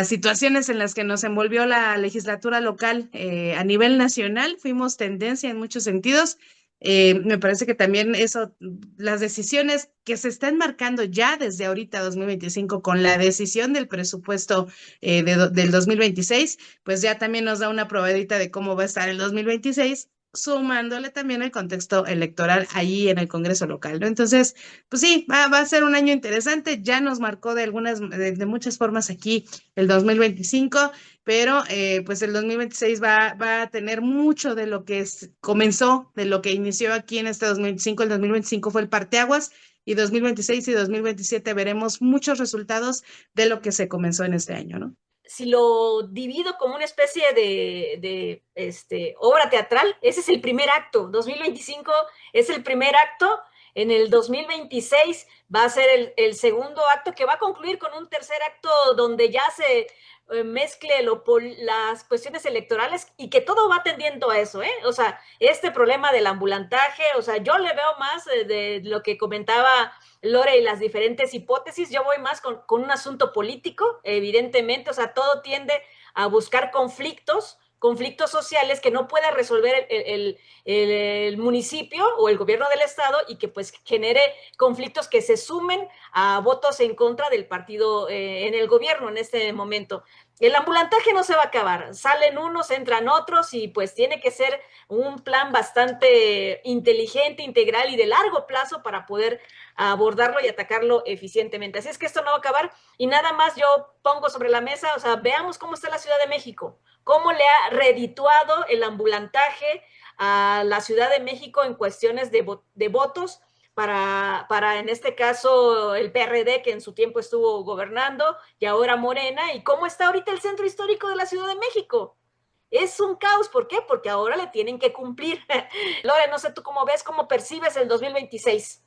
C: situaciones en las que nos envolvió la legislatura local a nivel nacional. Fuimos tendencia en muchos sentidos. Me parece que también eso, las decisiones que se están marcando ya desde ahorita 2025 con la decisión del presupuesto del 2026, pues ya también nos da una probadita de cómo va a estar el 2026, sumándole también el contexto electoral ahí en el Congreso local, ¿no? Entonces, pues sí, va a ser un año interesante. Ya nos marcó de muchas formas aquí el 2025, pero pues el 2026 va a tener mucho de lo que comenzó, de lo que inició aquí en este 2025. El 2025 fue el parteaguas, y 2026 y 2027 veremos muchos resultados de lo que se comenzó en este año, ¿no?
A: Si lo divido como una especie obra teatral, ese es el primer acto. 2025 es el primer acto. En el 2026 va a ser el segundo acto, que va a concluir con un tercer acto donde ya se mezcle las cuestiones electorales, y que todo va tendiendo a eso, ¿eh? O sea, este problema del ambulantaje, o sea, yo le veo más de lo que comentaba Lore y las diferentes hipótesis. Yo voy más con un asunto político, evidentemente. O sea, todo tiende a buscar conflictos sociales que no pueda resolver el municipio o el gobierno del estado, y que pues genere conflictos que se sumen a votos en contra del partido en el gobierno en este momento. El ambulantaje no se va a acabar, salen unos, entran otros, y pues tiene que ser un plan bastante inteligente, integral y de largo plazo para poder abordarlo y atacarlo eficientemente. Así es que esto no va a acabar. Y nada más yo pongo sobre la mesa, o sea, veamos cómo está la Ciudad de México, cómo le ha redituado el ambulantaje a la Ciudad de México en cuestiones de votos para, en este caso, el PRD, que en su tiempo estuvo gobernando, y ahora Morena, y cómo está ahorita el centro histórico de la Ciudad de México. Es un caos. ¿Por qué? Porque ahora le tienen que cumplir. Lore, no sé tú cómo ves, cómo percibes el 2026.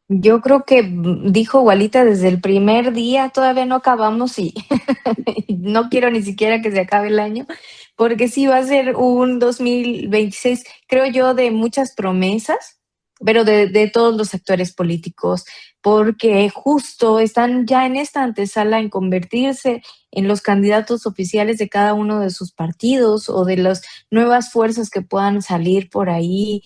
B: Yo creo que dijo Gualita desde el primer día, todavía no acabamos y no quiero ni siquiera que se acabe el año, porque sí va a ser un 2026, creo yo, de muchas promesas, pero de todos los actores políticos, porque justo están ya en esta antesala en convertirse en los candidatos oficiales de cada uno de sus partidos o de las nuevas fuerzas que puedan salir por ahí,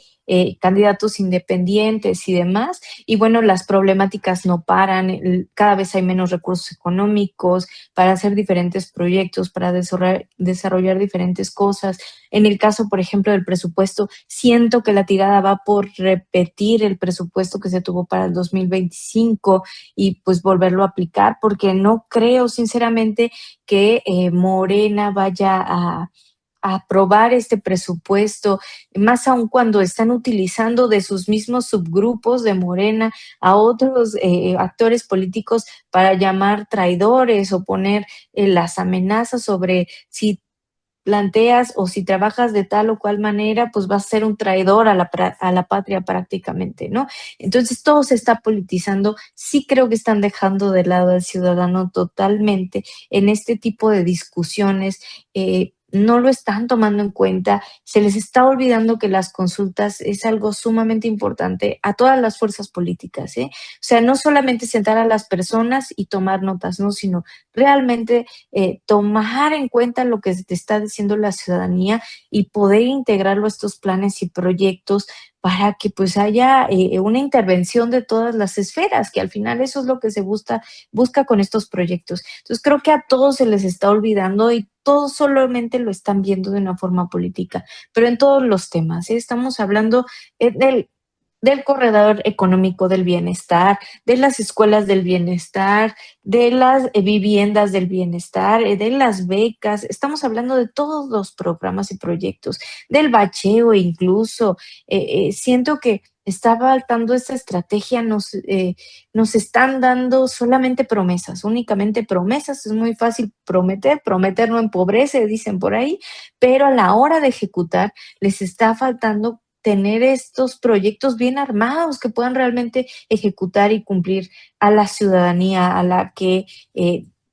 B: candidatos independientes y demás. Y bueno, las problemáticas no paran, cada vez hay menos recursos económicos para hacer diferentes proyectos, para desarrollar diferentes cosas. En el caso, por ejemplo, del presupuesto, siento que la tirada va por repetir el presupuesto que se tuvo para el 2025 y pues volverlo a aplicar, porque no creo sinceramente que Morena vaya a aprobar este presupuesto, más aún cuando están utilizando de sus mismos subgrupos de Morena a otros actores políticos para llamar traidores o poner las amenazas sobre si planteas o si trabajas de tal o cual manera, pues vas a ser un traidor a la patria prácticamente, ¿no? Entonces todo se está politizando. Sí creo que están dejando de lado al ciudadano totalmente en este tipo de discusiones. No lo están tomando en cuenta, se les está olvidando que las consultas es algo sumamente importante a todas las fuerzas políticas, ¿eh? O sea, no solamente sentar a las personas y tomar notas, ¿no? Sino realmente tomar en cuenta lo que te está diciendo la ciudadanía y poder integrarlo a estos planes y proyectos para que pues haya una intervención de todas las esferas, que al final eso es lo que se busca con estos proyectos. Entonces creo que a todos se les está olvidando y todos solamente lo están viendo de una forma política, pero en todos los temas, ¿eh? Estamos hablando del corredor económico del bienestar, de las escuelas del bienestar, de las viviendas del bienestar, de las becas. Estamos hablando de todos los programas y proyectos, del bacheo incluso. Siento que está faltando esta estrategia, nos están dando solamente promesas, únicamente promesas. Es muy fácil prometer no empobrece, dicen por ahí, pero a la hora de ejecutar les está faltando tener estos proyectos bien armados que puedan realmente ejecutar y cumplir a la ciudadanía, a la que,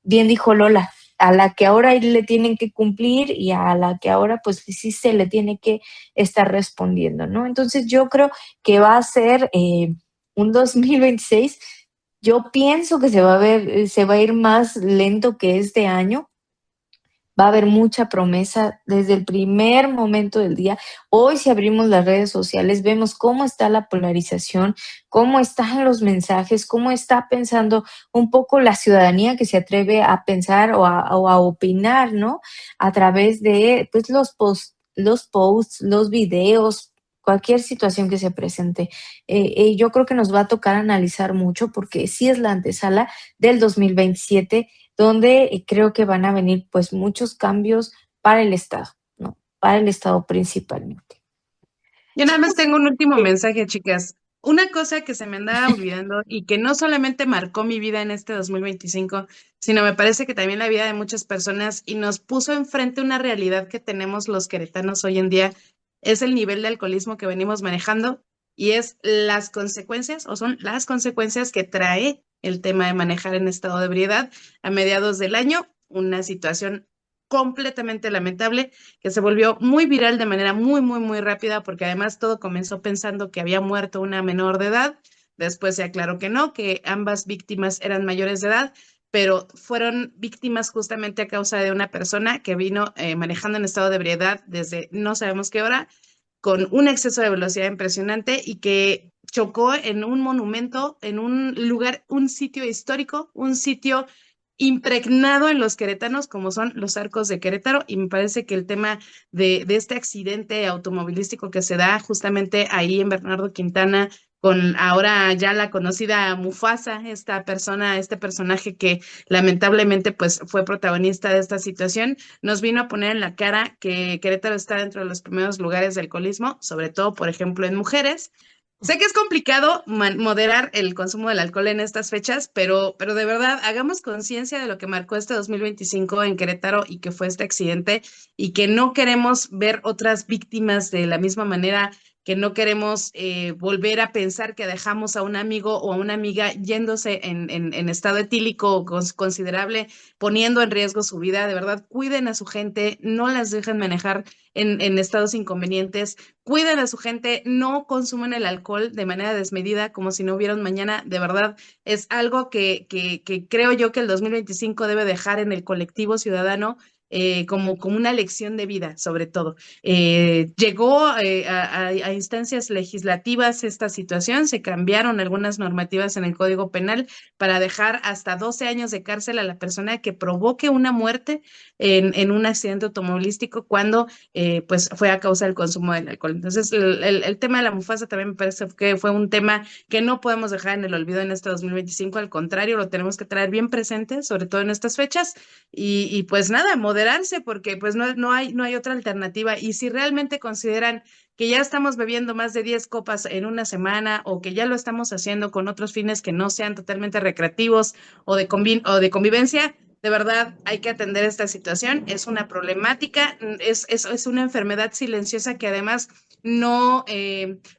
B: bien dijo Lola, a la que ahora le tienen que cumplir y a la que ahora pues sí se le tiene que estar respondiendo, ¿no? Entonces yo creo que va a ser un 2026, yo pienso que se va a ir más lento que este año. Va a haber mucha promesa desde el primer momento del día. Hoy, si abrimos las redes sociales, vemos cómo está la polarización, cómo están los mensajes, cómo está pensando un poco la ciudadanía que se atreve a pensar o a opinar, ¿no? A través de pues, los posts, los videos, cualquier situación que se presente. Yo creo que nos va a tocar analizar mucho porque sí es la antesala del 2027 donde creo que van a venir pues muchos cambios para el Estado, ¿no? Para el Estado principalmente.
C: Yo nada más tengo un último mensaje, chicas. una cosa que se me andaba olvidando y que no solamente marcó mi vida en este 2025, sino me parece que también la vida de muchas personas y nos puso enfrente una realidad que tenemos los queretanos hoy en día, es el nivel de alcoholismo que venimos manejando y es las consecuencias o son las consecuencias que trae el tema de manejar en estado de ebriedad a mediados del año, una situación completamente lamentable que se volvió muy viral de manera muy rápida, porque además todo comenzó pensando que había muerto una menor de edad. Después se aclaró que no, que ambas víctimas eran mayores de edad, pero fueron víctimas justamente a causa de una persona que vino manejando en estado de ebriedad desde no sabemos qué hora, con un exceso de velocidad impresionante y que chocó en un monumento, en un lugar, un sitio histórico, un sitio impregnado en los queretanos, como son los Arcos de Querétaro, y me parece que el tema de este accidente automovilístico que se da justamente ahí en Bernardo Quintana, con ahora ya la conocida Mufasa, esta persona, este personaje que lamentablemente pues fue protagonista de esta situación, nos vino a poner en la cara que Querétaro está dentro de los primeros lugares de alcoholismo, sobre todo, por ejemplo, en mujeres. Sé que es complicado moderar el consumo del alcohol en estas fechas, pero de verdad, hagamos conciencia de lo que marcó este 2025 en Querétaro y que fue este accidente y que no queremos ver otras víctimas de la misma manera, que no queremos volver a pensar que dejamos a un amigo o a una amiga yéndose en estado etílico considerable, poniendo en riesgo su vida. De verdad, cuiden a su gente, no las dejen manejar en estados inconvenientes, cuiden a su gente, no consuman el alcohol de manera desmedida como si no hubiera un mañana. De verdad, es algo que creo yo que el 2025 debe dejar en el colectivo ciudadano como una lección de vida, sobre todo. Llegó a instancias legislativas esta situación, se cambiaron algunas normativas en el Código Penal para dejar hasta 12 años de cárcel a la persona que provoque una muerte en un accidente automovilístico cuando pues fue a causa del consumo del alcohol. Entonces, el tema de la Mufasa también me parece que fue un tema que no podemos dejar en el olvido en este 2025, al contrario, lo tenemos que traer bien presente, sobre todo en estas fechas, y pues nada, moderarse, porque pues no hay otra alternativa, y si realmente consideran que ya estamos bebiendo más de 10 copas en una semana o que ya lo estamos haciendo con otros fines que no sean totalmente recreativos o de convivencia, de verdad, hay que atender esta situación. Es una problemática, es una enfermedad silenciosa que además no,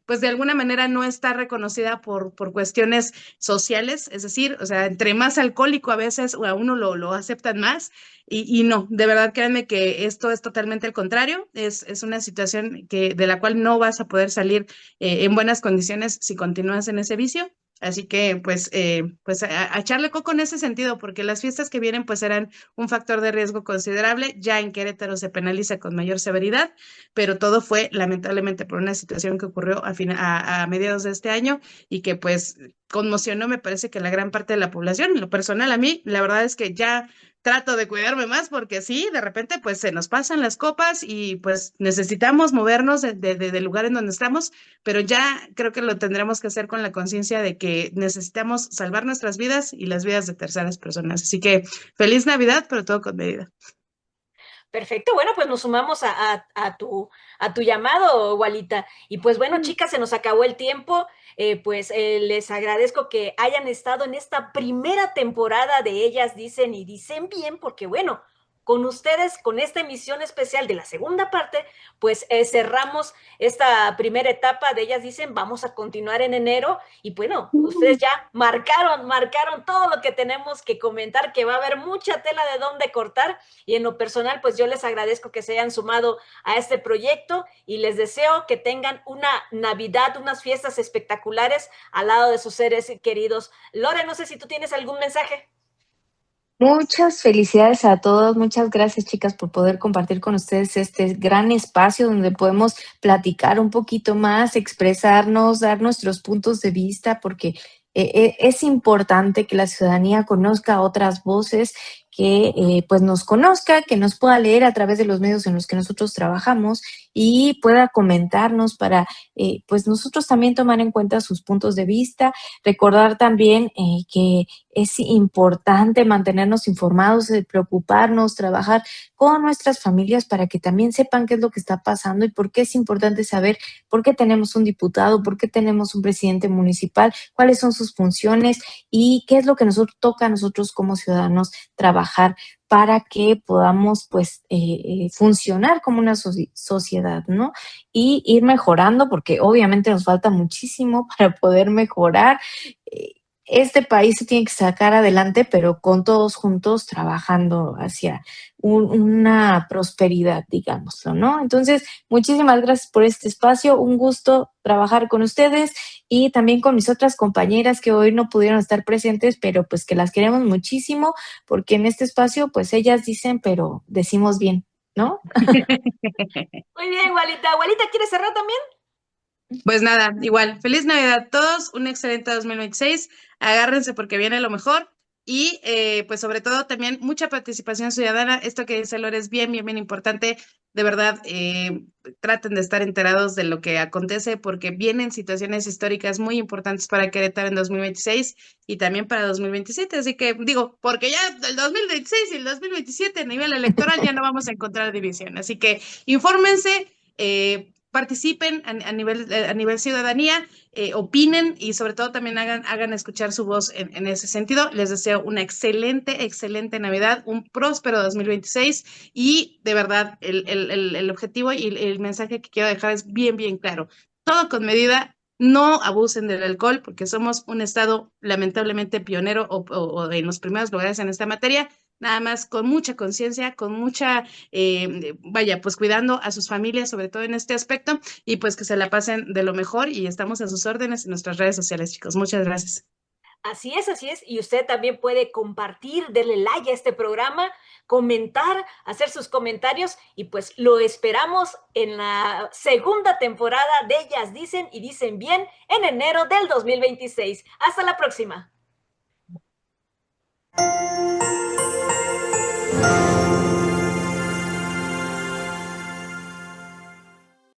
C: pues de alguna manera no está reconocida por cuestiones sociales. Es decir, o sea, entre más alcohólico a veces a uno lo aceptan más y no, de verdad créanme que esto es totalmente el contrario. Es una situación de la cual no vas a poder salir en buenas condiciones si continúas en ese vicio. Así que, pues a echarle coco en ese sentido, porque las fiestas que vienen, pues serán un factor de riesgo considerable. Ya en Querétaro se penaliza con mayor severidad, pero todo fue lamentablemente por una situación que ocurrió a mediados de este año y que, pues, conmocionó, me parece que la gran parte de la población. En lo personal, a mí, la verdad es que ya trato de cuidarme más porque sí, de repente, pues se nos pasan las copas y pues necesitamos movernos del lugar en donde estamos, pero ya creo que lo tendremos que hacer con la conciencia de que necesitamos salvar nuestras vidas y las vidas de terceras personas. Así que feliz Navidad, pero todo con medida.
A: Perfecto, bueno, pues nos sumamos a tu llamado, Walita. Y pues bueno, chicas, se nos acabó el tiempo. Les agradezco que hayan estado en esta primera temporada de Ellas Dicen y Dicen Bien, porque bueno, con ustedes, con esta emisión especial de la segunda parte, pues cerramos esta primera etapa de Ellas Dicen, vamos a continuar en enero y bueno, ustedes ya marcaron todo lo que tenemos que comentar, que va a haber mucha tela de dónde cortar y en lo personal, pues yo les agradezco que se hayan sumado a este proyecto y les deseo que tengan una Navidad, unas fiestas espectaculares al lado de sus seres queridos. Lore, no sé si tú tienes algún mensaje.
B: Muchas felicidades a todos, muchas gracias chicas por poder compartir con ustedes este gran espacio donde podemos platicar un poquito más, expresarnos, dar nuestros puntos de vista, porque es importante que la ciudadanía conozca otras voces, que pues nos conozca, que nos pueda leer a través de los medios en los que nosotros trabajamos y pueda comentarnos para pues nosotros también tomar en cuenta sus puntos de vista. Recordar también que es importante mantenernos informados, preocuparnos, trabajar con nuestras familias para que también sepan qué es lo que está pasando y por qué es importante saber por qué tenemos un diputado, por qué tenemos un presidente municipal, cuáles son sus funciones y qué es lo que nos toca a nosotros como ciudadanos trabajar para que podamos pues funcionar como una sociedad, ¿no? Y ir mejorando, porque obviamente nos falta muchísimo para poder mejorar. Este país se tiene que sacar adelante, pero con todos juntos trabajando hacia una prosperidad, digámoslo, ¿no? Entonces, muchísimas gracias por este espacio. Un gusto trabajar con ustedes y también con mis otras compañeras que hoy no pudieron estar presentes, pero pues que las queremos muchísimo, porque en este espacio, pues ellas dicen, pero decimos bien, ¿no?
A: Muy bien, Gualita. Gualita, ¿quieres cerrar también?
C: Pues nada, igual, feliz Navidad a todos, un excelente 2026, agárrense porque viene lo mejor y pues sobre todo también mucha participación ciudadana, esto que dice Lore es bien, bien, bien importante, de verdad, traten de estar enterados de lo que acontece porque vienen situaciones históricas muy importantes para Querétaro en 2026 y también para 2027, así que digo, porque ya el 2026 y el 2027 a nivel electoral ya no vamos a encontrar división, así que infórmense. Participen a nivel ciudadanía, opinen y sobre todo también hagan escuchar su voz en ese sentido. Les deseo una excelente, excelente Navidad, un próspero 2026 y de verdad el objetivo y el mensaje que quiero dejar es bien, bien claro. Todo con medida. No abusen del alcohol porque somos un estado lamentablemente pionero o en los primeros lugares en esta materia. Nada más con mucha conciencia, con mucha vaya, pues cuidando a sus familias, sobre todo en este aspecto, y pues que se la pasen de lo mejor y estamos a sus órdenes en nuestras redes sociales, chicos. Muchas gracias.
A: Así es, así es. Y usted también puede compartir, darle like a este programa, comentar, hacer sus comentarios y pues lo esperamos en la segunda temporada de Ellas Dicen y Dicen Bien en enero del 2026. Hasta la próxima.